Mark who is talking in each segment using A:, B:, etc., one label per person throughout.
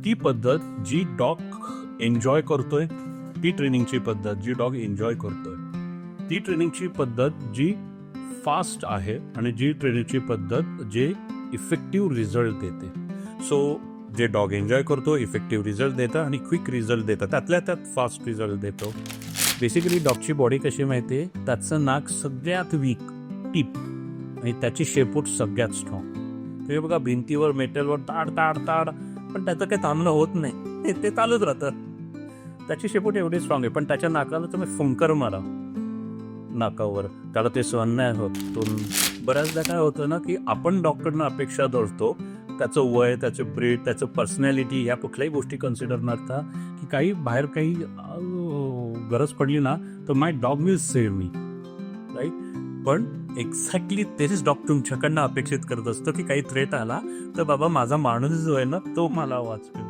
A: ती पद्धत G dog enjoy करतोय, ती ट्रेनिंगची पद्धत जी डॉग एन्जॉय करतोय, ती ट्रेनिंगची पद्धत जी फास्ट आहे आणि जी ट्रेनिंगची पद्धत जे इफेक्टिव्ह रिझल्ट देते. सो जे डॉग एन्जॉय करतो इफेक्टिव्ह रिझल्ट देतं आणि क्विक रिझल्ट देतं, त्यातल्या त्यात फास्ट रिझल्ट देतो. बेसिकली डॉगची बॉडी कशी माहिती आहे, त्याचं नाक सगळ्यात वीक टीप आणि त्याची शेपूट सगळ्यात स्ट्रॉंग. तुम्ही बघा भिंतीवर मेटलवर ताड ताड ताड, पण त्याचं काही थांबणं होत नाही, ते चालूच राहतं. त्याची शेपूट एवढी स्ट्रॉंग आहे, पण त्याच्या नाकाला तुम्ही फुंकर मारा नाकावर, त्याला ते सहन नाही होत. तो बऱ्याचदा काय होतं ना की आपण डॉक्टरना अपेक्षा धरतो त्याचं वय, त्याचं ब्रीड, त्याचं पर्सनॅलिटी या कुठल्याही गोष्टी कन्सिडर न करता की काही बाहेर काही गरज पडली ना तर my dog will save me, right. पण एक्झॅक्टली तेच डॉग तुमच्याकडनं अपेक्षित करत असतं की काही थ्रेट आला तर बाबा माझा माणूस जो आहे ना तो मला वाचवेल.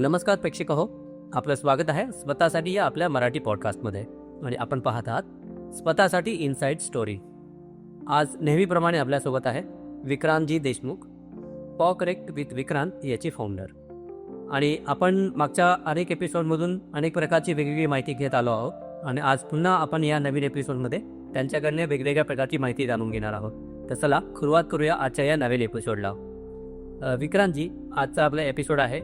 B: नमस्कार प्रेक्षक हो, आपलं स्वागत आहे स्वतःसाठी या आपल्या मराठी पॉडकास्टमध्ये आणि आपण पाहत आहात स्वतःसाठी इनसाइड स्टोरी. आज नेहमीप्रमाणे आपल्यासोबत आहे विक्रांतजी देशमुख, पॉ करेक्ट विथ विक्रांत याची फाउंडर. आणि आपण मागच्या अनेक एपिसोडमधून अनेक प्रकारची वेगवेगळी माहिती घेत आलो आहोत आणि आज पुन्हा आपण या नवीन एपिसोडमध्ये त्यांच्याकडनं वेगवेगळ्या प्रकारची माहिती जाणून घेणार आहोत. तर चला सुरुवात करूया आजच्या या नवीन एपिसोडला. विक्रांतजी, आजचा आपला एपिसोड आहे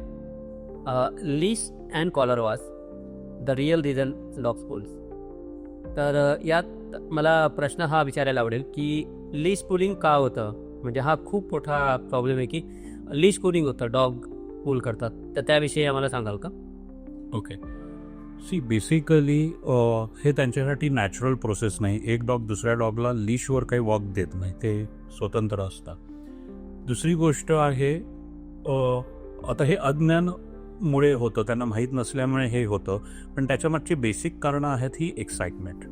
B: leash and collar wash, the real reason dog schools. तर यात मला प्रश्न हा विचारायला आवडेल की लीश पुलिंग का होतं, म्हणजे हा खूप मोठा प्रॉब्लेम आहे की लीश पुलिंग होतं, डॉग पुल करतात, तर त्याविषयी आम्हाला सांगाल का?
A: ओके, सी बेसिकली हे त्यांच्यासाठी नॅचरल प्रोसेस नाही. एक डॉग दुसऱ्या डॉगला लीशवर काही वॉक देत नाही, ते स्वतंत्र असतात. दुसरी गोष्ट आहे आता हे अज्ञानमुळे होतं, त्यांना माहीत नसल्यामुळे हे होतं, पण त्याच्यामागची बेसिक कारणं आहेत ही एक्साइटमेंट,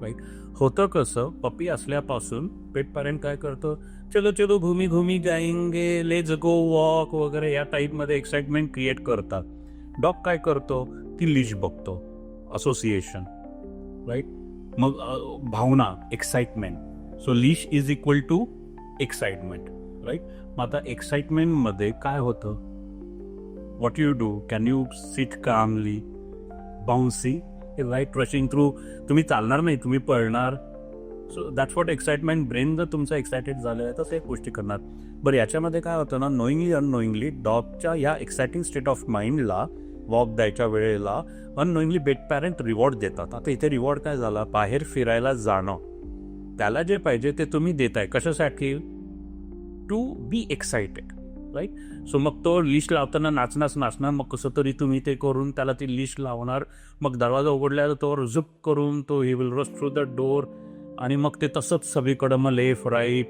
A: राईट. होतं कसं, पपी असल्यापासून पेट पॅरेंट काय करतं, चलो चलो घुमी घुमी जाएंगे, लेट्स गो वॉक वगैरे या टाईपमध्ये एक्साइटमेंट क्रिएट करतात. डॉग काय करतो, ती लीश बघतो, असोसिएशन, राईट. मग भावना, excitement. So leash is equal to excitement, right. मग आता एक्साइटमेंटमध्ये काय होतं, what you do, can you sit calmly, bouncy, right, rushing through, तुम्ही चालणार नाही, तुम्ही पळणार. So that's what excitement. Brain जर तुमचं एक्सायटेड झालं आहे तर ते गोष्टी करणार. बरं, याच्यामध्ये काय होतं ना, नोईंगली अननोईंगली डॉगच्या या एक्साइटिंग स्टेट ऑफ माइंडला वॉक द्यायच्या वेळेला अननोईंगली बेट पॅरेंट रिवॉर्ड देतात. आता इथे रिवॉर्ड काय झाला, बाहेर फिरायला जाणं, त्याला जे पाहिजे ते तुम्ही देताय. कशासाठी, to be excited, right. So मग तो लिश लावताना नाचणार, मग कसं तरी तुम्ही ते करून त्याला ती लिश लावणार. मग दरवाजा उघडल्यावर तो झुप करून तो he will rush through the door, आणि मग ते तसंच सगळीकडं मग लेफ्ट राईट,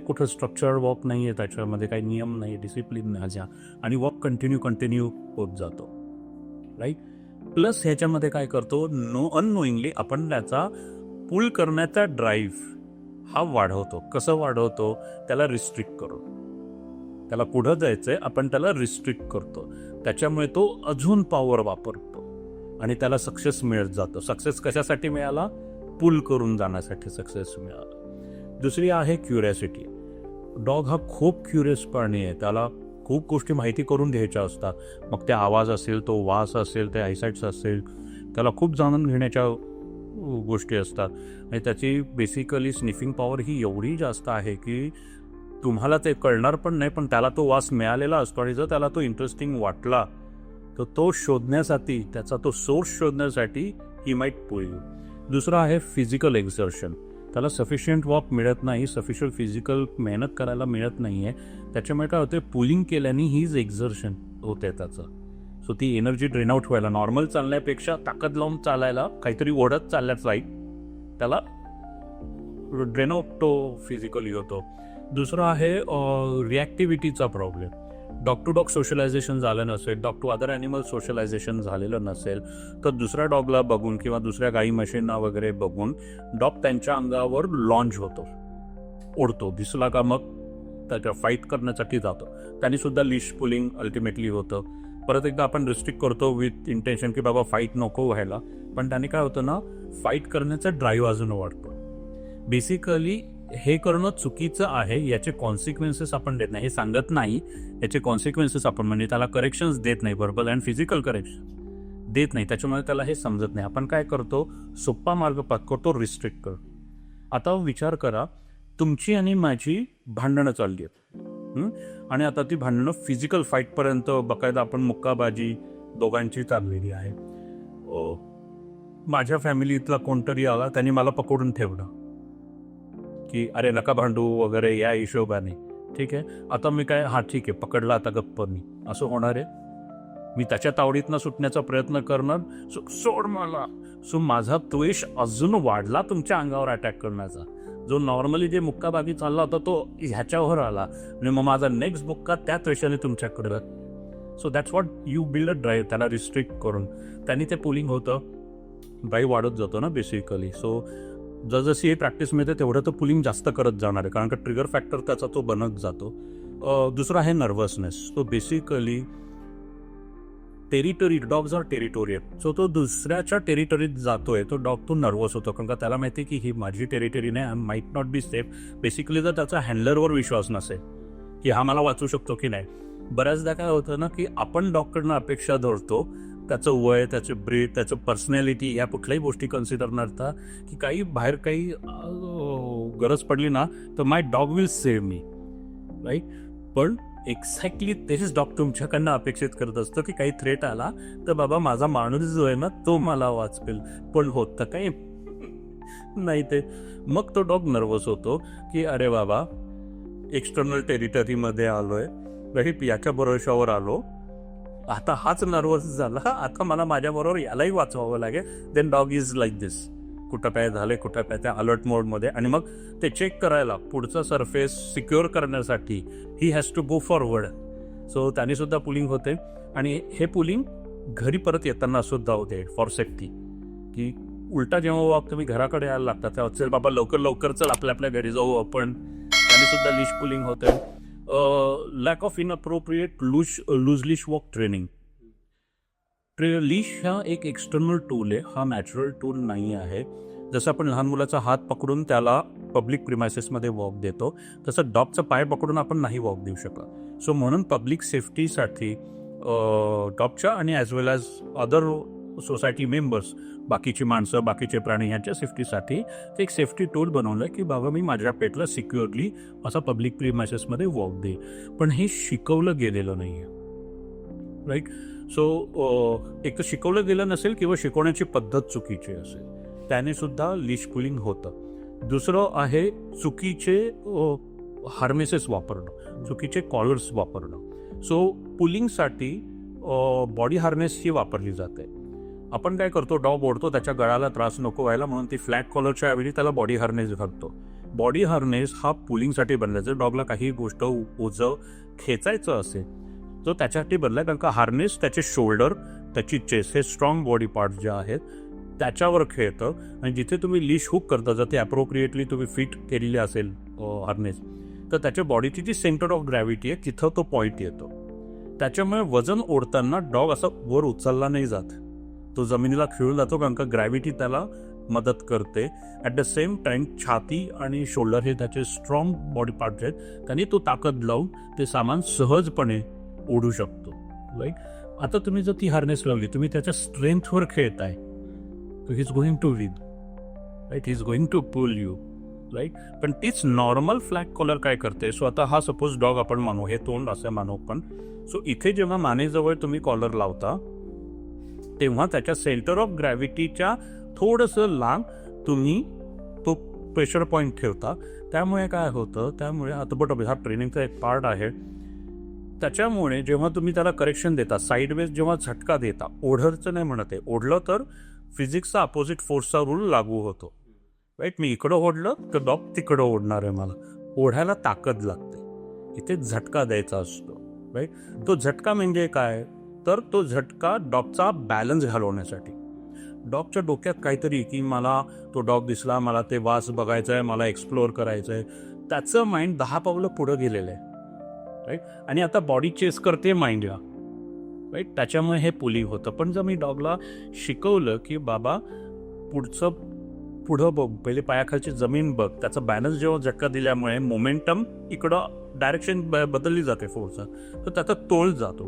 A: कुठं स्ट्रक्चर वॉक नाही आहे, त्याच्यामध्ये काही नियम नाही, डिसिप्लिन नाही, आणि वॉक कंटिन्यू होत जातो, राईट. प्लस ह्याच्यामध्ये काय करतो, अननोईंगली आपण त्याचा पुल करण्याचा ड्राईव्ह हा वाढवतो. कसं वाढवतो, त्याला रिस्ट्रिक्ट करून, त्याला पुढं जायचंय आपण त्याला रिस्ट्रिक्ट करतो, त्याच्यामुळे तो अजून पॉवर वापरतो आणि त्याला सक्सेस मिळत जातो. सक्सेस कशासाठी मिळाला, पुल करून जाण्यासाठी सक्सेस मिळाला. दुसरी आहे क्युरियोसिटी. डॉग हा खूप क्युरियस प्राणी आहे, त्याला खूप गोष्टी माहिती करून घ्यायच्या असतात. मग ते आवाज असेल, तो वास असेल, ते आयसाईट्स असेल, त्याला खूप जाणून घेण्याच्या गोष्टी असतात. आणि त्याची बेसिकली स्निफिंग पॉवर ही एवढी जास्त आहे की तुम्हाला ते कळणार पण नाही, पण त्याला तो वास मिळालेला असतो आणि जर त्याला तो इंटरेस्टिंग वाटला तर तो शोधण्यासाठी, त्याचा तो सोर्स शोधण्यासाठी ही माईट पुल यू. दुसरं आहे फिजिकल एक्झर्शन. त्याला सफिशियंट वॉक मिळत नाही, सफिशियंट फिजिकल मेहनत करायला मिळत नाही आहे, त्याच्यामुळे काय होते, पुलिंग केल्याने हीच एक्झर्शन होते त्याचं. सो ती एनर्जी ड्रेन आउट व्हायला, नॉर्मल चालण्यापेक्षा ताकद लावून चालायला, काहीतरी ओढत चालल्याच राईट, त्याला ड्रेन आउट तो फिजिकली होतो. दुसरं आहे रिॲक्टिव्हिटीचा problem. Dog to dog socialisation झालं नसेल, dog to other animal socialisation झालेलं नसेल तर दुसऱ्या डॉगला बघून किंवा दुसऱ्या गाई म्हशींना वगैरे बघून डॉग त्यांच्या अंगावर लॉन्च होतो, ओढतो, दिसला का मग त्याच्या फाईट करण्यासाठी जातो. त्यांनी सुद्धा लिश पुलिंग अल्टिमेटली होतं. परत एकदा आपण रिस्ट्रिक्ट करतो विथ इंटेन्शन की बाबा फाईट नको व्हायला, पण त्याने काय होतं ना, फाईट करण्याचा ड्राईव्ह अजून वाढतो. बेसिकली हे करणं चुकीचं आहे, याचे कॉन्सिक्वेन्सेस आपण देत नाही, हे सांगत नाही, याचे कॉन्सिक्वेन्सेस आपण म्हणजे त्याला करेक्शन्स देत नाही, व्हर्बल अँड फिजिकल करेक्शन देत नाही, त्याच्यामुळे त्याला हे समजत नाही. आपण काय करतो, सोप्पा मार्ग पत्करतो, रिस्ट्रिक्ट करतो. आता विचार करा, तुमची आणि माझी भांडणं चालली आहेत, आणि आता ती भांडणं फिजिकल फाईटपर्यंत बकायदा आपण मुक्काबाजी दोघांची चाललेली आहे. माझ्या फॅमिलीतला कोणतरी आला, त्यांनी मला पकडून ठेवलं की अरे नका भांडू वगैरे या हिशोबाने. ठीक आहे, आता मी काय, हा ठीक आहे पकडला, आता गप्प मी, असं होणार आहे? मी त्याच्या तावडीतनं सुटण्याचा प्रयत्न करणार, सोड मला. सो माझा द्वेष अजून वाढला तुमच्या अंगावर अटॅक करण्याचा. जो नॉर्मली जे मुक्काबागी चालला होता तो ह्याच्यावर आला, आणि मग माझा नेक्स्ट मुक्का त्या द्वेषाने तुमच्याकडे. So that's what you build a drive, त्याला रिस्ट्रिक्ट करून. त्यांनी ते पुलिंग होतं, ड्राईव्ह वाढत जातो ना बेसिकली. सो जसजशी हे प्रॅक्टिस मिळते तेवढं तर पुलिंग जास्त करत जाणार आहे, कारण का ट्रिगर फॅक्टर त्याचा तो बनत जातो. दुसरा आहे नर्वसनेस. तो basically territory, dogs are territorial. So तो दुसऱ्याच्या टेरिटरीत जातोय, तो डॉग तो नर्वस होतो, कारण का त्याला माहिती आहे की ही माझी टेरिटरी नाही, I might not be safe. Basically जर त्याचा हँडलरवर विश्वास नसेल की हा मला वाचू शकतो की नाही. बऱ्याचदा काय होतं ना की आपण डॉगकडनं अपेक्षा धरतो, त्याचं वय, त्याचं ब्रीड, त्याचं पर्सनॅलिटी या कुठल्याही गोष्टी कन्सिडर नसता, की काही बाहेर काही गरज पडली ना तर my dog will save me, right. पण एक्झॅक्टली तेच डॉग तुमच्याकडनं अपेक्षित करत असतो की काही थ्रेट आला तर बाबा माझा माणूस जो आहे ना तो मला वाचवेल. पण होतं काही नाही ते. मग तो डॉग नर्वस होतो की अरे बाबा एक्सटर्नल टेरिटरीमध्ये आलोय, राईट, याच्या भरोशावर आलो, आता हाच नर्वस झाला, आता मला माझ्याबरोबर यालाही वाचवावं लागेल. देन डॉग इज लाईक दिस, कुठं काय झालंय, कुठं काय, त्या अलर्ट मोडमध्ये. आणि मग ते चेक करायला, पुढचा सरफेस सिक्युअर करण्यासाठी he has to go forward. So त्याने सुद्धा पुलिंग होते, आणि हे पुलिंग घरी परत येताना सुद्धा होते फॉर सेफ्टी. की उलटा जेव्हा तुम्ही घराकडे यायला लागता तेव्हा चल बाबा लवकर लवकर चल आपल्या आपल्या घरी जाऊ आपण, त्याने सुद्धा लिश पुलिंग होते. Lack of inappropriate loose leash walk training. Leash हा एक एक्सटर्नल टूल आहे, हा नॅचरल टूल नाही आहे. जसं आपण लहान मुलाचा हात पकडून त्याला पब्लिक प्रिमायसेसमध्ये वॉक देतो, तसं डॉगचा पाय पकडून आपण नाही वॉक देऊ शकत. सो म्हणून पब्लिक सेफ्टीसाठी डॉगच्या आणि ॲज वेल ॲज अदर सोसायटी मेंबर्स, बाकीची माणसं, बाकीचे प्राणी यांच्या सेफ्टीसाठी ते एक सेफ्टी टूल बनवलं की बाबा मी माझ्या पेटला सिक्युअरली असा पब्लिक प्रिमायसेसमध्ये वॉक दे. पण हे शिकवलं गेलेलं नाही आहे, राईट. सो एक तर शिकवलं गेलं नसेल किंवा शिकवण्याची पद्धत चुकीची असेल, त्याने सुद्धा लिश पुलिंग होतं. दुसरं आहे चुकीचे हार्नेसेस वापरणं, चुकीचे कॉलर्स वापरणं. सो पुलिंगसाठी बॉडी हार्नेस ही वापरली जाते. आपण काय करतो, डॉग ओढतो, त्याच्या गळाला त्रास नको व्हायला म्हणून ती फ्लॅट कॉलरच्या ऐवजी त्याला बॉडी हार्नेस घालतो. बॉडी हार्नेस हा पुलिंगसाठी बनलायचं. डॉगला काही गोष्ट ओझं खेचायचं असेल तो त्याच्यासाठी बनलाय, कारण का हार्नेस त्याचे शोल्डर, त्याची चेस्ट, हे स्ट्रॉंग बॉडी पार्ट जे आहेत त्याच्यावर खेळतं. आणि जिथे तुम्ही लिश हुक करता, जर ते अप्रोप्रिएटली तुम्ही फिट केलेली असेल हार्नेस, तर त्याच्या बॉडीची जी सेंटर ऑफ ग्रॅव्हिटी आहे तिथं तो पॉईंट येतो. त्याच्यामुळे वजन ओढताना डॉग असा वर उचलला नाही जात, तो जमिनीला खिळून जातो, कारण का ग्रॅव्हिटी त्याला मदत करते. ॲट द सेम टाइम छाती आणि शोल्डर हे त्याचे स्ट्रॉंग बॉडी पार्ट आहेत, त्यांनी तो ताकद लावून ते सामान सहजपणे ओढू शकतो, राईट. आता तुम्ही जर ती हार्नेस लावली, तुम्ही त्याच्या स्ट्रेंथवर खेळताय, he is going to win, right, he is going to pull you, right. पण तीच नॉर्मल फ्लॅग कॉलर काय करते. सो आता हा सपोज डॉग आपण मानू, हे तोंड असं मानू पण. सो इथे जेव्हा मानेजवळ तुम्ही कॉलर लावता तेव्हा त्याच्या सेंटर ऑफ ग्रॅव्हिटीच्या थोडंसं लांब तुम्ही तो प्रेशर पॉईंट ठेवता. त्यामुळे काय होतं, त्यामुळे आता बट हा ट्रेनिंगचा एक पार्ट आहे. त्याच्यामुळे जेव्हा तुम्ही त्याला करेक्शन देता, साईडवेज जेव्हा झटका देता, ओढरचं नाही म्हणत आहे, ओढलं तर फिजिक्सचा अपोजिट फोर्सचा रूल लागू होतो, राईट. मी इकडं ओढलं तर डॉग तिकडं ओढणार आहे. मला ओढायला ताकद लागते, इथे झटका द्यायचा असतो, राईट. तो झटका म्हणजे काय, तर तो झटका डॉगचा बॅलन्स घालवण्यासाठी. डॉगच्या डोक्यात काहीतरी की मला तो डॉग दिसला, मला ते वास बघायचं आहे, मला एक्सप्लोअर करायचं आहे, त्याचं माइंड 10 पावलं पुढं गेलेलं आहे, राईट. आणि आता बॉडी चेस करते माइंडला, राईट. त्याच्यामुळे हे पुलिंग होतं. पण जर मी डॉगला शिकवलं की बाबा पुढं बघ, पहिले पायाखालची जमीन बघ, त्याचा बॅलन्स जेव्हा झटका दिल्यामुळे मोमेंटम इकडं डायरेक्शन बदलली जाते फोर्सचा, तर त्याचा तोल जातो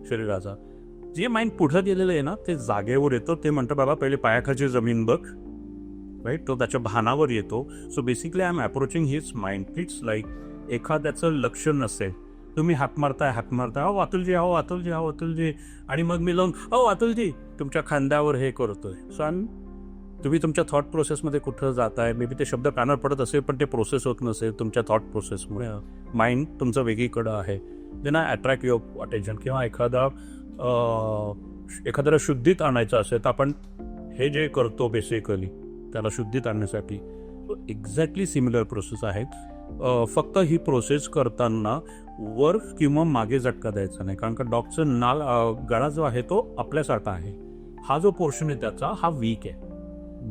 A: शरीराचा. जे माइंड पुढं गेलेलं आहे ना ते जागेवर येतं. ते म्हणतं बाबा पहिले पायाखालची जमीन बघ, राईट. तो त्याच्या भानावर येतो. So basically I am approaching his mind. It's like एखाद्याचं लक्ष नसेल, तुम्ही हाक मारताय, अहो अतुलजी, आणि मग मी लावून अतुलजी तुमच्या खांद्यावर हे करतोय. सो तुम्ही तुमच्या थॉट प्रोसेसमध्ये कुठं जाताय, मे बी ते शब्द कानावर पडत असेल पण ते प्रोसेस होत नसेल तुमच्या थॉट प्रोसेसमुळे. माइंड तुमचं वेगळीकडं आहे. Then I attract your attention. किंवा एखाद्याला शुद्धीत आणायचं असेल तर आपण हे जे करतो बेसिकली त्याला शुद्धीत आणण्यासाठी एक्झॅक्टली सिमिलर प्रोसेस आहेत. फक्त ही प्रोसेस करताना वर किंवा मागे झटका द्यायचा नाही, कारण का डॉगचं गळा जो आहे तो आपल्यासारखा आहे. हा जो पोर्शन आहे त्याचा हा वीक आहे.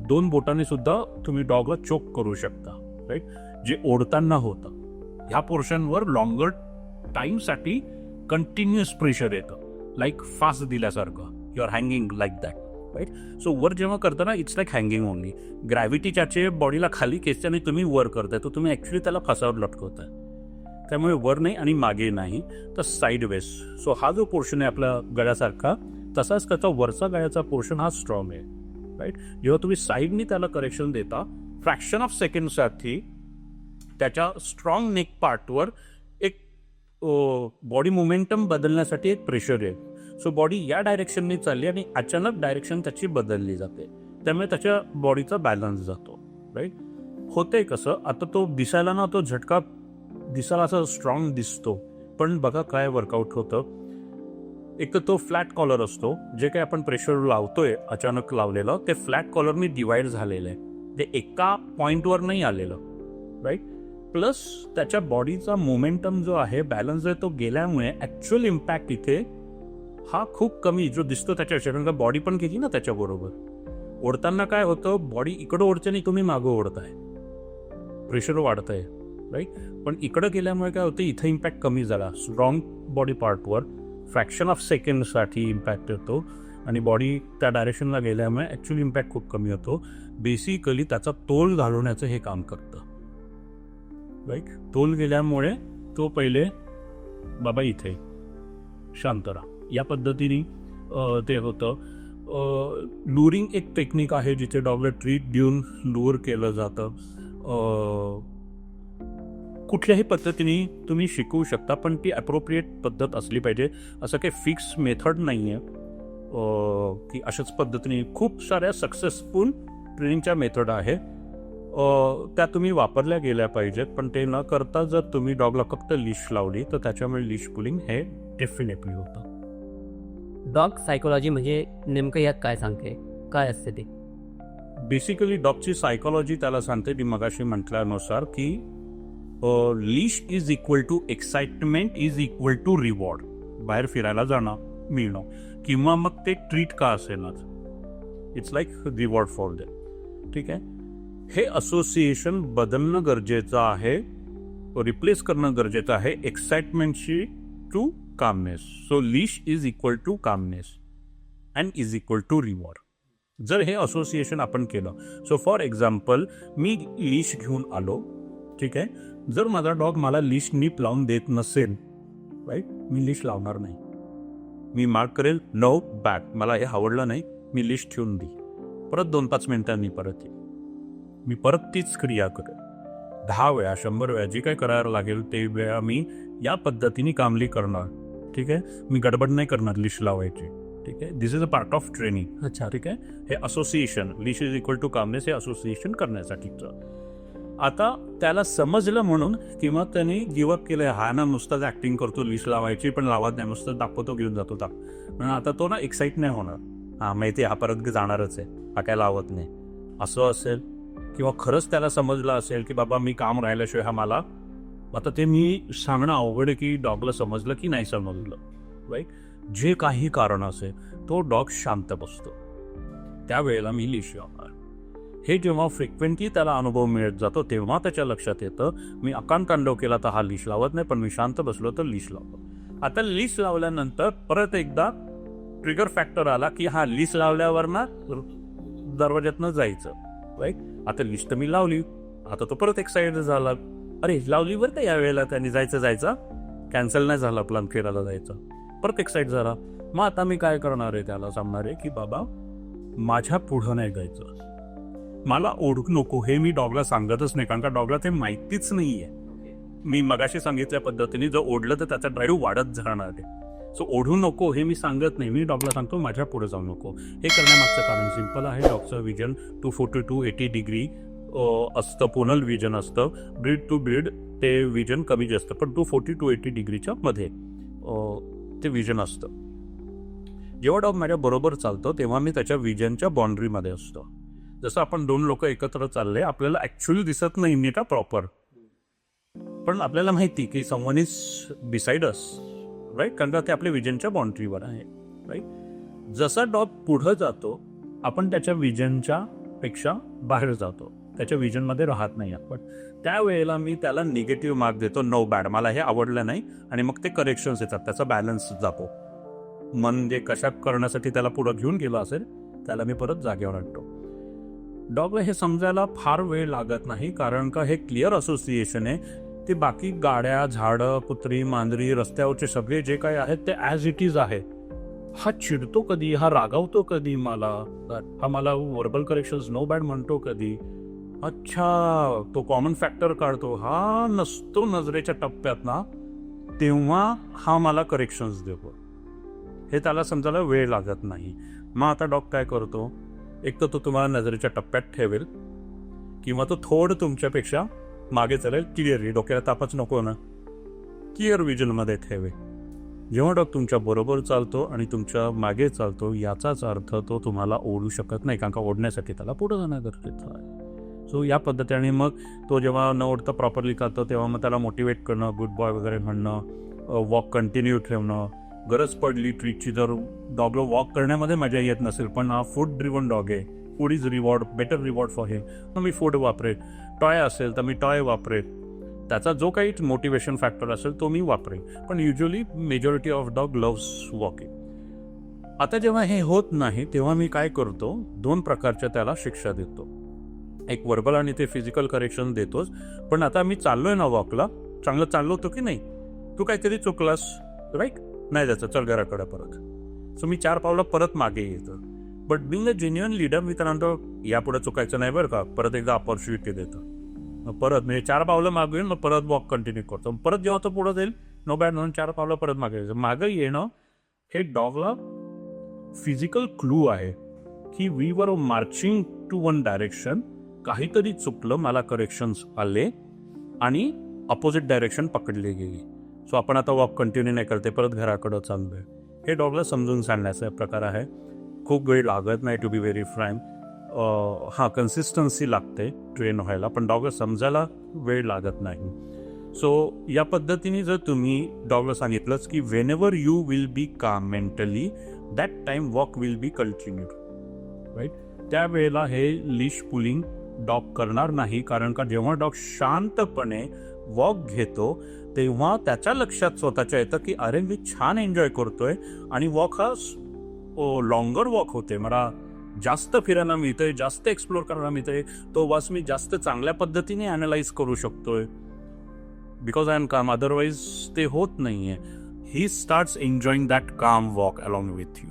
A: 2 बोटाने सुद्धा तुम्ही डॉगला चोक करू शकता, राईट. जे ओढताना होतं ह्या पोर्शनवर लॉंगर टाईमसाठी कंटिन्युअस प्रेशर येतं, लाईक फास्ट दिल्यासारखं. You are hanging like that, right. So वर जेव्हा करताना it's like hanging only. Gravity ज्याचे बॉडीला खाली खेचते तुम्ही वर करताय, तर तुम्ही ॲक्च्युली त्याला फासावर लटकवताय. त्यामुळे वर नाही आणि मागे नाही, तर साईड वेज. सो हा जो पोर्शन आहे आपल्या गळ्यासारखा, तसाच त्याचा वरचा गळ्याचा पोर्शन हा स्ट्रॉंग आहे, राईट. जेव्हा तुम्ही साईडनी त्याला करेक्शन देता, फ्रॅक्शन ऑफ सेकंडसाठी त्याच्या स्ट्रॉंग नेक पार्टवर एक बॉडी मोमेंटम बदलण्यासाठी एक प्रेशर आहे. सो बॉडी या डायरेक्शनने चालली आणि अचानक डायरेक्शन त्याची बदलली जाते, त्यामुळे त्याच्या बॉडीचा बॅलन्स जातो, राईट. होतंय कसं, आता तो दिसायला ना तो झटका दिसायला असा स्ट्रॉंग दिसतो, पण बघा काय वर्कआउट होतं. एक तर तो फ्लॅट कॉलर असतो, जे काही आपण प्रेशर लावतोय अचानक लावलेलं, ते फ्लॅट कॉलरनी डिवाइड झालेलं आहे, ते एका पॉइंटवर नाही आलेलं, राईट. प्लस त्याच्या बॉडीचा मोमेंटम जो आहे, बॅलन्स आहे, तो गेल्यामुळे ॲक्च्युअल इम्पॅक्ट इथे हा खूप कमी जो दिसतो त्याच्या शरीराला. बॉडी पण केली ना त्याच्याबरोबर. ओढताना काय होतं, बॉडी इकडं ओढते आणि तुम्ही मागं ओढताय, प्रेशर वाढतंय, राईट. पण इकडं गेल्यामुळे काय होतं, इथं इम्पॅक्ट कमी झाला. स्ट्रॉंग बॉडी पार्टवर फ्रॅक्शन ऑफ सेकंडसाठी इम्पॅक्ट येतो आणि बॉडी त्या डायरेक्शनला गेल्यामुळे ॲक्च्युअली इम्पॅक्ट खूप कमी होतो. बेसिकली त्याचा तोल घालवण्याचं हे काम करतं, राईट. तोल गेल्यामुळे तो पहिले बाबा इथे शांत राहा या पद्धतीने ते होतं. लुरिंग एक टेक्निक आहे जिथे डॉगला ट्रीट देऊन लूर केलं जातं. कुठल्याही पद्धतीने तुम्ही शिकवू शकता, पण ती अप्रोप्रिएट पद्धत असली पाहिजे. असं काही फिक्स मेथड नाही आहे की अशाच पद्धतीने. खूप साऱ्या सक्सेसफुल ट्रेनिंगच्या मेथड आहे, त्या तुम्ही वापरल्या गेल्या पाहिजेत. पण ते न करता जर तुम्ही डॉगला फक्त लिश लावली तर त्याच्यामुळे लिश पुलिंग हे डेफिनेटली होतं.
B: डॉग सायकोलॉजी म्हणजे नेमकं यात काय सांगते, काय असते ते?
A: बेसिकली डॉगची सायकोलॉजी त्याला सांगते ती मगाशी म्हटल्यानुसार की leash is equal to excitement is equal to reward. बाहेर फिरायला जाणं, मिळणं, किंवा मग ते ट्रीट का असेलच, it's like reward for them, ठीक आहे. हे असोसिएशन बदलणं गरजेचं आहे, रिप्लेस करणं गरजेचं आहे एक्साइटमेंटशी to calmness. So leash is equal to calmness and is equal to reward. जर हे असोसिएशन आपण केलं, सो फॉर एक्झाम्पल मी लीश घेऊन आलो, ठीक आहे. जर माझा डॉग मला लीश नीट लावून देत नसेल, राईट, मी लीश लावणार नाही. मी मार्क करेल नो बॅक, मला हे आवडलं नाही, मी लीश ठेवून दे. परत 2-5 मिनिटांनी परत येईल, मी परत तीच क्रिया करेल. 10 वेळा 100 वेळा जी काय करायला लागेल ते वेळा मी या पद्धतीने कामली करणार, ठीक आहे. मी गडबड नाही करणार लीश लावायची, ठीक आहे. This is a part of training. अच्छा, ठीक आहे. हे association leash is equal to calmness हे असोसिएशन करण्यासाठीचं. आता त्याला समजलं म्हणून किंवा त्याने गिवअप केलं, हा ना नुसताच ॲक्टिंग करतो लीश लावायची पण लावत नाही, नुसतं दाखवतो घेऊन जातो म्हणून आता तो ना एक्साईट नाही होणार. हां माहिती आहे, हा परत जाणारच आहे, हा काय लावत नाही, असं असेल. किंवा खरंच त्याला समजलं असेल की बाबा मी काम राहिल्याशिवाय हा मला, आता ते मी सांगणं अवघड आहे की डॉगला समजलं की नाही समजलं, राईट. जे काही कारण असेल तो डॉग शांत बसतो, त्यावेळेला मी लीश लावणार. हे जेव्हा फ्रिक्वेंटली त्याला अनुभव मिळत जातो तेव्हा त्याच्या लक्षात येतं मी अकांतांडव केला तर हा लीश लावत नाही, पण मी शांत बसलो तर लीश लावतो. आता लीश लावल्यानंतर परत एकदा ट्रिगर फॅक्टर आला की हा लिस्ट लावल्यावर ना दरवाज्यातनं जायचं, राईट. आता लिस्ट तर मी लावली, आता तो परत एक्साइटेड झाला, अरे लावली बरं का या वेळेला, त्यांनी जायचं कॅन्सल नाही झाला प्लॅन फिरायला जायचा, परत एक्साइट झाला. मग आता मी काय करणार आहे, त्याला सांगणार आहे की बाबा माझ्या पुढं नाही जायचं, मला ओढू नको. हे मी डॉगला सांगतच नाही, कारण का डॉगला ते माहितीच नाहीये. मी मगाशी सांगितल्या पद्धतीने जर ओढलं तर त्याचा ड्राईव्ह वाढत जाणार आहे. सो ओढू नको हे मी सांगत नाही, मी डॉगला सांगतो माझ्या पुढे जाऊ नको. हे करण्यामागचं कारण सिंपल आहे. डॉगचं विजन 240-280 डिग्री असतं, पोनल विजन असतं. ब्रीड टू ब्रीड ते विजन कमी जास्त, पण 240-280 डिग्रीच्या मध्ये ते विजन असतं. जेव्हा डॉग माझ्या बरोबर चालतो तेव्हा मी त्याच्या विजनच्या बाउंड्रीमध्ये असतो. जसं आपण दोन लोक एकत्र चालले, आपल्याला ऍक्च्युअली दिसत नाही नीट प्रॉपर, पण आपल्याला माहिती की someone is beside us, right, कारण ते आपल्या विजनच्या बाउंड्रीवर आहे, राईट. जसा डॉग पुढं जातो आपण त्याच्या विजनच्या पेक्षा बाहेर जातो, त्याच्या विजनमध्ये राहत नाही आपण. त्यावेळेला मी त्याला निगेटिव्ह मार्क देतो, नो बॅड, मला हे आवडलं नाही, आणि मग ते करेक्शन्स येतात, त्याचा बॅलन्स जातो. मन जे कशा करण्यासाठी त्याला पुढं घेऊन गेलं असेल त्याला मी परत जागेवर आणतो. डॉगला हे समजायला फार वेळ लागत नाही, कारण का हे क्लिअर असोसिएशन आहे. ते बाकी गाड्या, झाडं, कुत्री, मांजरी, रस्त्यावरचे सगळे जे काही आहेत ते ॲज इट इज आहे. हा चिडतो कधी, हा रागावतो कधी, हा मला वर्बल करेक्शन्स नो बॅड म्हणतो कधी, अच्छा तो कॉमन फॅक्टर काढतो, हा नसतो नजरेच्या टप्प्यात ना, तेव्हा हा मला करेक्शन्स देतो. हे त्याला समजायला वेळ लागत नाही. मग आता डॉग काय करतो, एक तर तो तुम्हाला नजरेच्या टप्प्यात ठेवेल, किंवा तो थोडं तुमच्यापेक्षा मागे चालेल, क्लिअरली, डोक्याला तापच नको ना, क्लिअर विजनमध्ये ठेवेल. जेव्हा डॉग तुमच्या बरोबर चालतो आणि तुमच्या मागे चालतो याचाच अर्थ तो तुम्हाला ओढू शकत नाही, कारण का ओढण्यासाठी त्याला पुढे जाणं गरजेचं आहे. सो या पद्धतीने मग तो जेव्हा न ओढता प्रॉपरली चालतो तेव्हा मग त्याला मोटिवेट करणं, गुड बॉय वगैरे म्हणणं, वॉक कंटिन्यू ठेवणं. गरज पडली ट्रीटची, जर डॉगला वॉक करण्यामध्ये मजा येत नसेल पण हा फूड ड्रिव्हन डॉग आहे, food is reward, better reward for him, मग मी फूड वापरेल. टॉय असेल तर मी टॉय वापरेल, त्याचा जो काही मोटिवेशन फॅक्टर असेल तो मी वापरेन. पण usually majority of dog loves walking. आता जेव्हा हे होत नाही तेव्हा मी काय करतो, दोन प्रकारच्या त्याला शिक्षा देतो. एक वर्बल आणि ते फिजिकल करेक्शन देतोच, पण आता मी चाललोय ना वॉकला, चांगलं चाललो होतो की नाही, तू काहीतरी चुकलास, राईट, नाही जायचं, चल घराकडे परत. सो मी 4 पावलं परत मागे येतो. But being a genuine leader मी तर म्हणतो यापुढे चुकायचं नाही बरं का, परत एकदा ऑपॉर्च्युनिटी देतो. मग परत म्हणजे 4 पावलं मागे येईल, मग परत वॉक कंटिन्यू करतो. परत जेव्हा तो पुढे जाईल नो बॅड म्हणून 4 पावलं परत मागे यायचं. मागे येणं हे डॉगला फिजिकल क्लू आहे की we were marching to one direction, काहीतरी चुकलं, मला करेक्शन्स आले आणि अपोजिट डायरेक्शन पकडली गेली. सो आपण आता वॉक कंटिन्यू नाही करते, परत घराकडं चाललोय. हे डॉगला समजून सांगण्याचा प्रकार आहे. खूप वेळ लागत नाही, टू बी व्हेरी फ्रँक. हां, कन्सिस्टन्सी लागते ट्रेन व्हायला, पण डॉगला समजायला वेळ लागत नाही. सो या पद्धतीने जर तुम्ही डॉगला सांगितलंच की whenever you will be calm mentally that time walk will be continued, right, त्यावेळेला हे लिश पुलिंग डॉग करणार नाही. कारण का जेव्हा डॉग शांतपणे वॉक घेतो तेव्हा त्याच्या लक्षात स्वतःच्या येतं की अरे मी छान एन्जॉय करतोय आणि वॉक हा लॉंगर वॉक होते, मला जास्त फिरायला मिळतंय, जास्त एक्सप्लोर करायला मिळतंय, तो वास मी जास्त चांगल्या पद्धतीने अनालाइज करू शकतोय because I am calm. Otherwise ते होत नाहीये. He starts enjoying that calm walk along with you,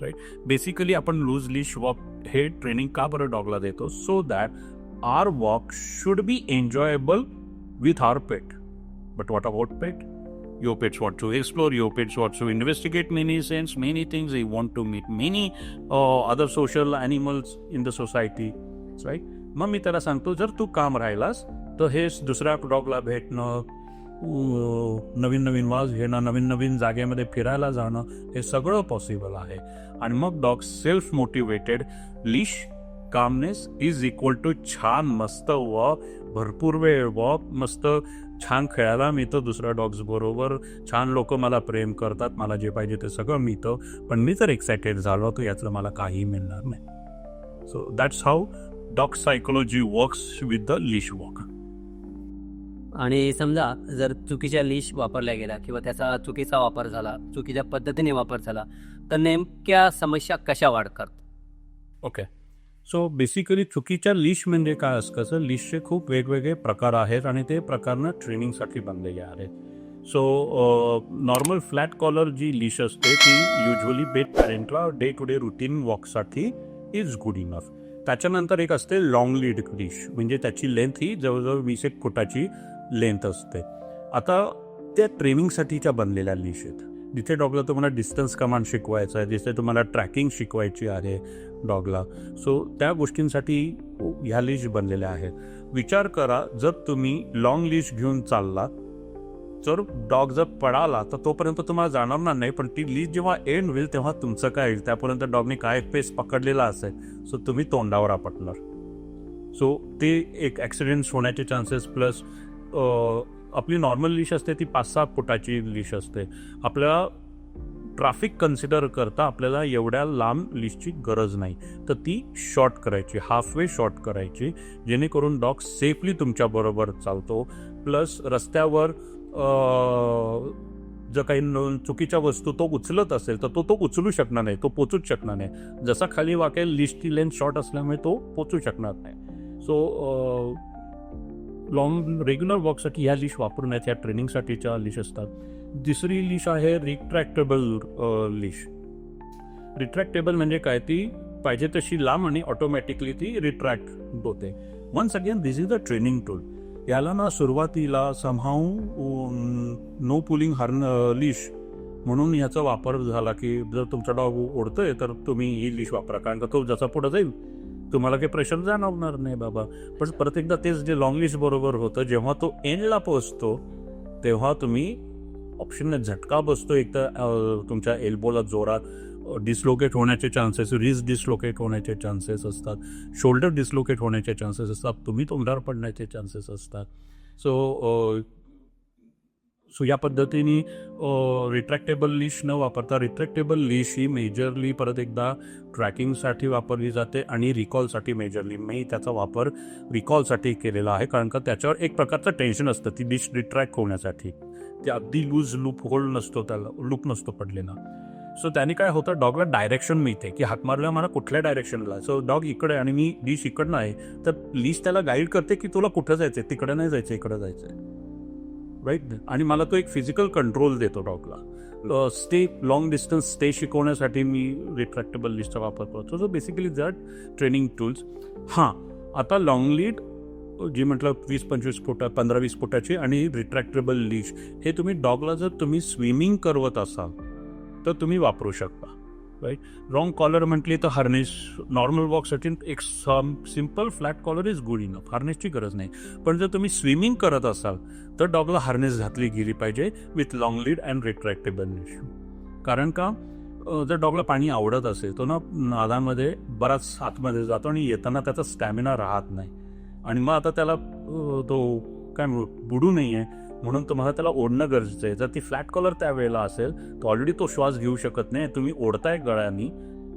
A: right. Basically आपण लूज लिश वॉक हे ट्रेनिंग का बरं डॉगला देतो, so that our walk should be enjoyable with our pet. But what about pet? Your pets want to explore, your pets want to investigate many things, many things. They want to meet many other social animals in the society, right? मग मी त्याला सांगतो जर तू काम राहिलास तर हे दुसऱ्या डॉगला भेटणं, नवीन नवीन वास घेणं, नवीन नवीन जागेमध्ये फिरायला जाणं, हे सगळं पॉसिबल आहे. आणि मग dog self motivated, leash calmness is equal to छान मस्त वॉक, भरपूर वेळ वॉक, मस्त छान खेळायला मिळतं दुसऱ्या डॉग्स बरोबर, छान लोक मला प्रेम करतात, मला जे पाहिजे ते सगळं मिळतं, पण मी जर एक्सायटेड झालो तर यातलं मला काही मिळणार नाही. So that's how dog psychology works with the leash walk.
B: आणि समजा जर चुकीच्या लिश वापरल्या गेल्या किंवा त्याचा चुकीचा वापर झाला, चुकीच्या पद्धतीने वापर झाला, तर नेमक्या समस्या कशा वाढतात?
A: ओके. सो बेसिकली चुकीच्या लीश म्हणजे काय असतं, तर लीशचे खूप वेगवेगळे प्रकार आहेत आणि ते प्रकारनं ट्रेनिंगसाठी बनलेले आहेत. सो नॉर्मल फ्लॅट कॉलर जी लीश असते ती युजली बेट पॅरेंटला डे टू डे रुटीन वॉकसाठी इज गुड इनफ. त्याच्यानंतर एक असते लॉंग लीड लीश, म्हणजे त्याची लेंथ ही जवळजवळ 20 फुटाची लेंथ असते. आता त्या ट्रेनिंगसाठीच्या बनलेल्या लीश आहेत. जिथे डॉगला तुम्हाला डिस्टन्स कमांड शिकवायचा आहे, जिथे तुम्हाला ट्रॅकिंग शिकवायची आहे डॉगला, सो त्या गोष्टींसाठी ह्या लीश बनलेल्या आहेत. विचार करा, जर तुम्ही लॉंग लीश घेऊन चालला तर डॉग जर पळाला तर तोपर्यंत तुम्हाला जाणवणार नाही, पण ती लीश जेव्हा एंड होईल तेव्हा तुमचं काय होईल, त्यापर्यंत डॉगने काय पेस पकडलेला असेल, सो तुम्ही तोंडावर आपटणार. सो ते एक ॲक्सिडेंट्स होण्याचे चान्सेस, प्लस आपली नॉर्मल लीश असते ती 5-6 फुटाची लीश असते. आपल्याला ट्रॅफिक कन्सिडर करता आपल्याला एवढ्या लांब लीशची गरज नाही, तर ती शॉर्ट करायची, हाफवे शॉर्ट करायची, जेणेकरून डॉग सेफली तुमच्याबरोबर चालतो. प्लस रस्त्यावर जर काही चुकीच्या वस्तू तो उचलत असेल तर तो उचलू शकणार नाही, तो पोचूच शकणार नाही. जसा खाली वाकेल लीशची लेंथ शॉर्ट असल्यामुळे तो पोचू शकणार नाही. सो लॉंग रेग्युलर वॉकसाठी ह्या लीश वापरू नयेत, ह्या ट्रेनिंगसाठीच्या लीश असतात. दुसरी लीश आहे रिट्रॅक्टेबल लीश. रिट्रॅक्टेबल म्हणजे काय, ती पाहिजे तशी लांब आणि ऑटोमॅटिकली ती रिट्रॅक्ट होते. Once again this is a training tool. याला ना सुरुवातीला समहाऊ नो पुलिंग लीश म्हणून याचा वापर झाला की जर तुमचा डॉग ओढतोय तर तुम्ही ही लीश वापरा, कारण का तो जसा पुढे जाईल तुम्हाला काही प्रेशर जाणवणार नाही बाबा. पण परत एकदा तेच जे लॉंग लीश बरोबर होतं, जेव्हा तो एंडला पोहोचतो तेव्हा तुम्ही ऑप्शनने झटका बसतो, एक तर तुमच्या एल्बोला जोरात डिस्लोकेट होण्याचे चान्सेस, रिस्ट डिस्लोकेट होण्याचे चान्सेस असतात, शोल्डर डिस्लोकेट होण्याचे चान्सेस असतात, तुम्ही तोंडावर पडण्याचे चान्सेस असतात. सो या पद्धतीने रिट्रॅक्टेबल लीश न वापरता, रिट्रॅक्टेबल लीश ही मेजरली परत एकदा ट्रॅकिंगसाठी वापरली जाते आणि रिकॉलसाठी मेजरली. मी त्याचा वापर रिकॉलसाठी केलेला आहे, कारण का त्याच्यावर एक प्रकारचं टेन्शन असतं ती लीश रिट्रॅक्ट होण्यासाठी. ते अगदी लूज लूप होल नसतो, त्याला लूप नसतो पडलेला. सो त्याने काय होतं, डॉगला डायरेक्शन मिळते की हाक मारल्या मला कुठल्या डायरेक्शनला. सो डॉग इकडे आणि मी लीश इकडनं आहे, तर लीश त्याला गाईड करते की तुला कुठं जायचं, तिकडे नाही जायचं, इकडे जायचं आहे, राईट. आणि मला तो एक फिजिकल कंट्रोल देतो डॉगला. लॉंग डिस्टन्स स्टे शिकवण्यासाठी मी रिट्रॅक्टेबल लीशचा वापर करतो. So basically that training tools. हां, आता लॉंग लीड जी म्हटलं 20-25 फुटा 15-20 फुटाची आणि रिट्रॅक्टेबल लीश, हे तुम्ही डॉगला जर तुम्ही स्विमिंग करवत असाल तर तुम्ही वापरू शकता, राईट. रॉंग कॉलर म्हटली तर हार्नेस नॉर्मल वॉकसाठी एक simple flat collar is good enough, हार्नेसची गरज नाही. पण जर तुम्ही स्विमिंग करत असाल तर डॉगला हार्नेस घातली गेली पाहिजे with long lead and retractable leash. कारण का, जर डॉगला पाणी आवडत असेल तो ना नादामध्ये बराच आतमध्ये जातो आणि येताना त्याचा स्टॅमिना राहत नाही, आणि मग आता त्याला तो काय बुडू नाही आहे म्हणून तुम्हाला त्याला ओढणं गरजेचं आहे. जर ती फ्लॅट कॉलर त्यावेळेला असेल तर ऑलरेडी तो श्वास घेऊ शकत नाही, तुम्ही ओढताय गळ्यानी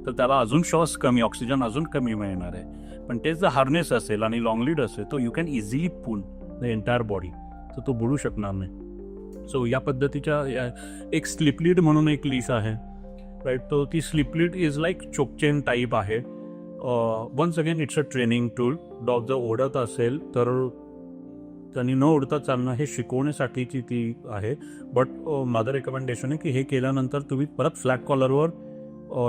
A: तर त्याला अजून श्वास कमी, ऑक्सिजन अजून कमी मिळणार आहे. पण तेच जर हार्नेस असेल आणि लॉंग लीड असेल तर you can easily pull the entire body, तर तो बुडू शकणार नाही. सो या पद्धतीच्या एक स्लिप लीड म्हणून एक लीश आहे, राईट. तो ती slip lead is like choke chain type आहे. Once again it's a training tool. Dog जर ओढत असेल तर त्यांनी न उडता चालणं हे शिकवण्यासाठीची ती आहे. बट माझं रेकमेंडेशन आहे की हे केल्यानंतर तुम्ही परत फ्लॅट कॉलरवर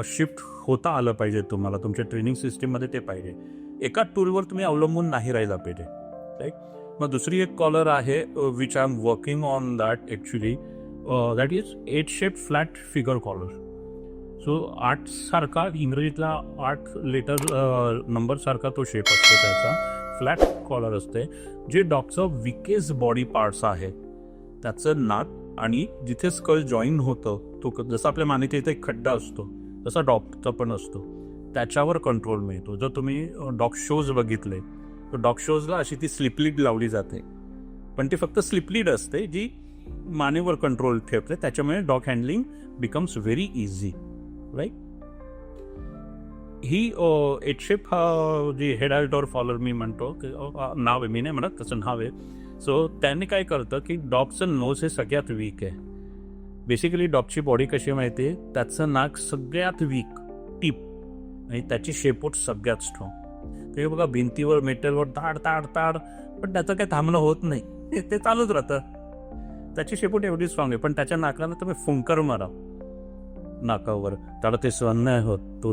A: शिफ्ट होता आलं पाहिजे, तुम्हाला तुमच्या ट्रेनिंग सिस्टीममध्ये ते पाहिजे. एका टूलवर तुम्ही अवलंबून नाही राहिला पाहिजे, राईट. मग दुसरी एक कॉलर आहे which I am working on that actually, that is 8 shape flat figure collar. So 8 सारखा इंग्रजीतला 8 लेटर नंबर सारखा तो शेप असतो, त्याचा फ्लॅट कॉलर असते. जे डॉगचं विकेस्ट बॉडी पार्ट्स आहे त्याचं नाक आणि जिथे स्कल जॉईन होतं, तो जसं आपल्या मानेच्या इथे एक खड्डा असतो तसा डॉगचा पण असतो, त्याच्यावर कंट्रोल मिळतो. जर तुम्ही डॉग शोज बघितले तर डॉग शोजला अशी ती स्लिप लीड लावली जाते, पण ती फक्त स्लिप लीड असते जी मानेवर कंट्रोल ठेवते, त्याच्यामुळे dog handling becomes very easy, right. ही 8 शेप हा जी हेड आल्टॉर फॉलर मी म्हणतो, नाव आहे, मी नाही म्हणत, तसं नाव आहे. सो त्याने काय करतं की डॉगचं नोज हे सगळ्यात वीक आहे, बेसिकली डॉगची बॉडी कशी माहिती आहे, त्याचं नाक सगळ्यात वीक टीप आणि त्याची शेपूट सगळ्यात स्ट्रॉंग. ते बघा भिंतीवर मेटलवर ताड ताड ताड, पण त्याचं काही थांबणं होत नाही, ते चालूच राहतं. त्याची शेपूट एवढी स्ट्रॉंग आहे, पण त्याच्या नाकाला तुम्ही फुंकर मारा नाकावर, त्याला ते सहन नाही होत, तो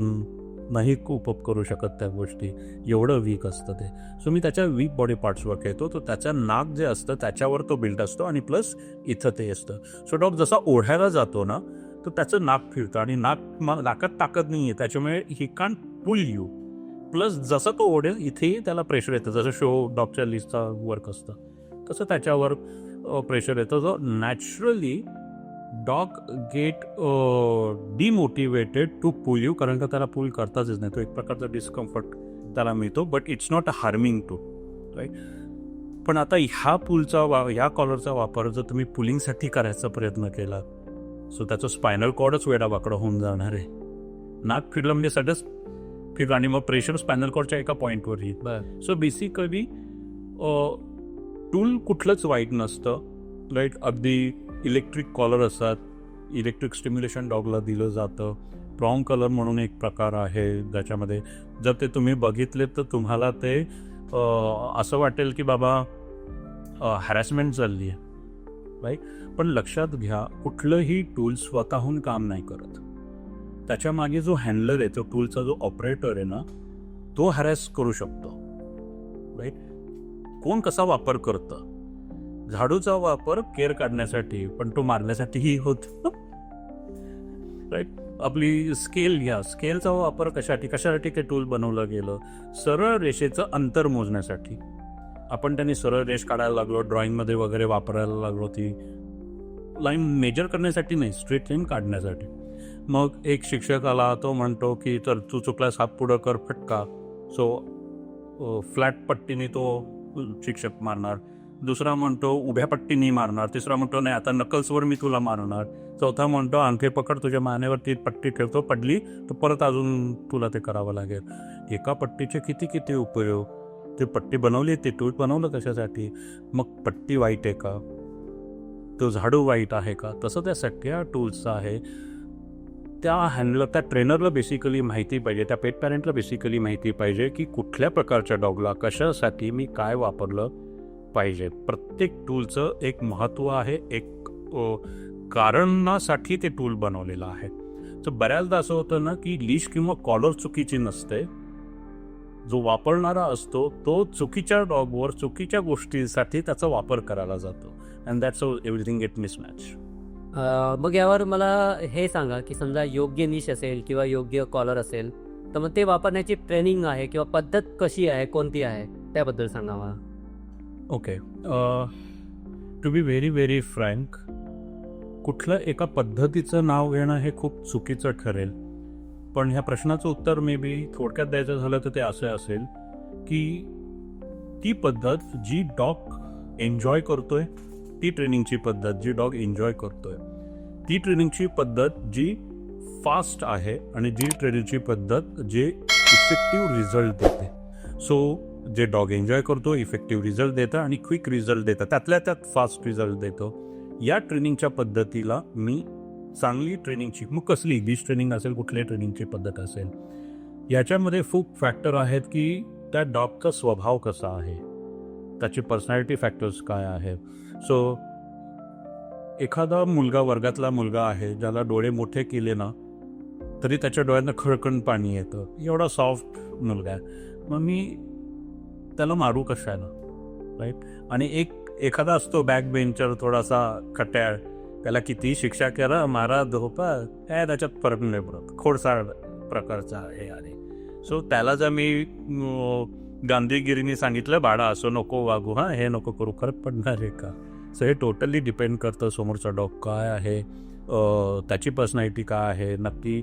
A: नाही खूप अप करू शकत त्या गोष्टी, एवढं वीक असतं ते. सो मी त्याच्या वीक बॉडी पार्ट्सवर खेळतो. तो त्याच्या नाक जे असतं त्याच्यावर तो बिल्ड असतो आणि प्लस इथं ते असतं. सो डॉग जसा ओढायला जातो ना, तर त्याचं नाक फिरतं आणि नाकात ताकद नाही आहे, त्याच्यामुळे he can't pull you. Plus जसं तो ओढेल इथेही त्याला प्रेशर येतं, जसं शो डॉगच्या लिस्टचा वर्क असतं तसं त्याच्यावर प्रेशर येतं. जो naturally dog get demotivated to pull you, कारण का त्याला पुल करताच नाही, तो एक प्रकारचा डिस्कम्फर्ट त्याला मिळतो, but it's not a harming too, right. पण आता ह्या कॉलरचा वापर जर तुम्ही पुलिंगसाठी करायचा प्रयत्न केला, सो त्याचं स्पायनल कॉर्डच वेडावाकडं होऊन जाणार आहे. नाक फिरलं म्हणजे सगळंच फिरलं आणि मग प्रेशर स्पायनल कॉर्डच्या एका पॉईंटवर येईल. सो बेसिकली टूल कुठलंच वाईट नसतं, राईट. अगदी इलेक्ट्रिक कॉलर असतात, इलेक्ट्रिक स्टिम्युलेशन डॉगला दिलं जातं. प्रॉंग कलर म्हणून एक प्रकार आहे ज्याच्यामध्ये जर ते तुम्ही बघितले तर तुम्हाला ते असं वाटेल की बाबा हॅरॅसमेंट चालली आहे, राईट. पण लक्षात घ्या, कुठलंही टूल स्वतःहून काम नाही करत. त्याच्या मागे जो हँडलर आहे, तो टूलचा जो ऑपरेटर आहे ना, तो हॅरॅस करू शकतो, राईट. कोण कसा वापर करतं, झाडूचा वापर केर काढण्यासाठी, पण तो मारण्यासाठीही होतो, राईट. आपली स्केल घ्या, स्केलचा वापर कशासाठी ते टूल बनवलं गेलं, सरळ रेषेचं अंतर मोजण्यासाठी. आपण त्यांनी सरळ रेष काढायला लागलो, ड्रॉइंगमध्ये वगैरे वापरायला लागलो, ती लाईन मेजर करण्यासाठी नाही, स्ट्रेट लाईन काढण्यासाठी. मग एक शिक्षक आला, तो म्हणतो की तर तू चुकलास, हात पुढं कर, फटका. सो फ्लॅट पट्टीने तो शिक्षक मारणार. दुसरा म्हणतो उभ्या पट्टीने मारणार. तिसरा म्हणतो नाही, आता नकल्सवर मी तुला मारणार. चौथा म्हणतो अंगठे पकड, तुझ्या मानेवरती पट्टी ठेवतो, पडली तर परत अजून तुला ते करावं लागेल. एका पट्टीचे किती उपयोग. ते पट्टी बनवली, ते टूल बनवलं कशासाठी. मग पट्टी वाईट आहे का, तो झाडू वाईट आहे का, तसं त्या सगळ्या टूल्सचं आहे. त्या ट्रेनरला बेसिकली माहिती पाहिजे, त्या पेट पॅरेंटला बेसिकली माहिती पाहिजे की कुठल्या प्रकारच्या डॉगला कशासाठी मी काय वापरलं पाहिजे. प्रत्येक टूलचं एक महत्त्व आहे, एक कारणासाठी ते टूल बनवलेलं आहे. तर बऱ्याचदा असं होतं ना की लीश किंवा कॉलर चुकीची नसते, जो वापरणारा असतो तो चुकीच्या डॉगवर चुकीच्या गोष्टीसाठी त्याचा वापर करायला जातो, and that's how everything get mismatch.
B: मग यावर मला हे सांगा की समजा योग्य निश असेल किंवा योग्य कॉलर असेल, तर मग ते वापरण्याची ट्रेनिंग आहे किंवा पद्धत कशी आहे, कोणती आहे, त्याबद्दल सांगा मला.
A: Okay, to be very very frank, कुठलं एका पद्धतीचं नाव घेणं हे खूप चुकीचं ठरेल. पण ह्या प्रश्नाचं उत्तर मे बी थोडक्यात द्यायचं झालं तर ते असं असेल की ती पद्धत जी डॉग एन्जॉय करतोय, ती ट्रेनिंगची पद्धत जी डॉग एन्जॉय करतोय, ती ट्रेनिंगची पद्धत जी फास्ट आहे आणि जी ट्रेनिंगची पद्धत जे इफेक्टिव्ह रिझल्ट देते. सो जे डॉग एन्जॉय करतो, इफेक्टिव्ह रिझल्ट देतं आणि क्विक रिझल्ट देतं, त्यातल्या त्यात फास्ट रिझल्ट देतो, या ट्रेनिंगच्या पद्धतीला मी चांगली ट्रेनिंगची, मग कसली इंग्लिश ट्रेनिंग असेल, कुठली ट्रेनिंगची पद्धत असेल, याच्यामध्ये खूप फॅक्टर आहेत की त्या डॉगचा स्वभाव कसा आहे, त्याची पर्सनॅलिटी फॅक्टर्स काय आहे. सो एखादा मुलगा, वर्गातला मुलगा आहे ज्याला डोळे मोठे केले ना तरी त्याच्या डोळ्यांना खळखळ पाणी येतं, एवढा सॉफ्ट मुलगा आहे, मग मी त्याला मारू कशाला, राईट. आणि एखादा असतो बॅक बेंचर, थोडासा खट्याळ, त्याला कितीही शिक्षा करा, मारा, धोपा, काय त्याच्यात फरक नाही पडत, खोडसाळ प्रकारचा आहे. आणि सो त्याला जर मी गांधीगिरीने सांगितलं बाळा असं नको वागू, हां हे नको करू, फरक पडणार आहे का. सो हे टोटली डिपेंड करतं समोरचा डॉग काय आहे, त्याची पर्सनॅलिटी काय आहे, नक्की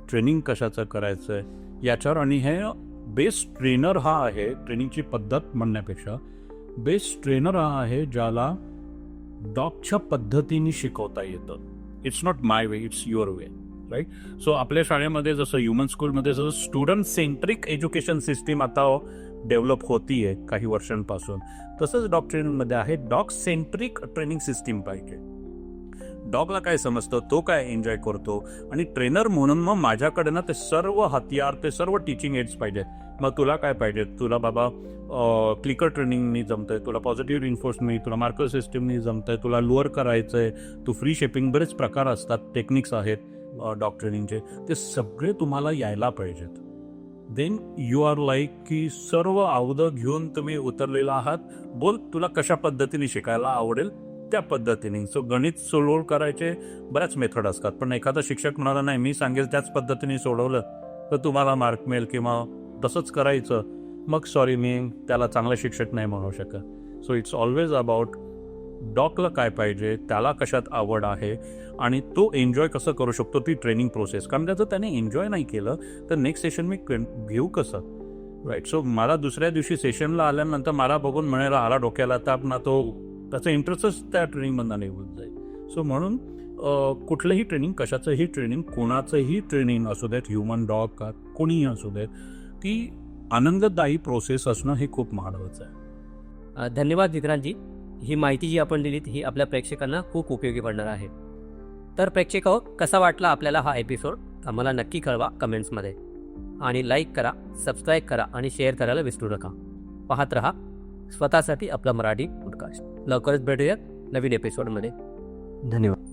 A: ट्रेनिंग कशाचं करायचं आहे याच्यावर. आणि हे बेस्ट ट्रेनर हा आहे, ट्रेनिंगची पद्धत म्हणण्यापेक्षा बेस्ट ट्रेनर हा आहे ज्याला डॉगच्या पद्धतीने शिकवता येतं. It's not my way, it's your way, right. So आपल्या शाळेमध्ये जसं ह्युमन स्कूलमध्ये जसं स्टुडंट सेंट्रिक एज्युकेशन सिस्टीम आता डेव्हलप होतीये काही वर्षांपासून, तसंच डॉग ट्रेनिंगमध्ये आहे डॉग सेंट्रिक ट्रेनिंग सिस्टीम पाहिजे. डॉगला काय समजतं, तो काय एन्जॉय करतो, आणि ट्रेनर म्हणून मग माझ्याकडे ना ते सर्व हतियार, ते सर्व टीचिंग एड्स पाहिजेत. मग तुला काय पाहिजे, तुला बाबा क्लिकर ट्रेनिंगनी जमतंय, तुला पॉझिटिव्ह रिइन्फोर्समेंट, तुला मार्कर सिस्टमनी जमतंय, तुला लुअर करायचंय, तू फ्री शेपिंग, बरेच प्रकार असतात, टेक्निक्स आहेत डॉग ट्रेनिंगचे, ते सगळे तुम्हाला यायला पाहिजेत. देन यू आर लाईक की सर्व अवधं घेऊन तुम्ही उतरलेला आहात. बोल तुला कशा पद्धतीने शिकायला आवडेल त्या पद्धतीने. सो गणित सोडवून करायचे बऱ्याच मेथड असतात, पण एखादा शिक्षक म्हणाला नाही मी सांगेल त्याच पद्धतीने सोडवलं तर तुम्हाला मार्क मिळेल किंवा तसंच करायचं, मग सॉरी मी त्याला चांगला शिक्षक नाही म्हणू शकत. सो इट्स ऑलवेज अबाउट डॉगला काय पाहिजे, त्याला कशात आवड आहे आणि तो एन्जॉय कसं करू शकतो, ती ट्रेनिंग प्रोसेस. कारण जर त्याने एन्जॉय नाही केलं तर नेक्स्ट सेशन मी घेऊ कसं, राईट. सो मला दुसऱ्या दिवशी सेशनला आल्यानंतर मला बघून म्हणायला आला डोक्याला ताप ना, तो त्याचा इंटरेस्टच त्या ट्रेनिंगमधनं निघून जाईल. सो म्हणून कुठलंही ट्रेनिंग, कशाचंही ट्रेनिंग, कोणाचंही ट्रेनिंग असू देत, ह्युमन डॉग का कोणीही असू देत, ती आनंददायी प्रोसेस असणं हे खूप महत्त्वाचं आहे.
B: धन्यवाद विक्रांतजी. ही माहिती जी आपण दिलीत ही आपल्या प्रेक्षकांना खूप उपयोगी पडणार आहे. तर प्रेक्षक कसा वाटला आपल्याला हा एपिसोड आम्हाला नक्की कळवा कमेंट्समध्ये, आणि लाईक करा, सबस्क्राईब करा आणि शेअर करायला विसरू नका. पाहत रहा स्वतःसाठी आपला मराठी पॉडकास्ट. लवकरच भेटूयात नवीन एपिसोडमध्ये. धन्यवाद.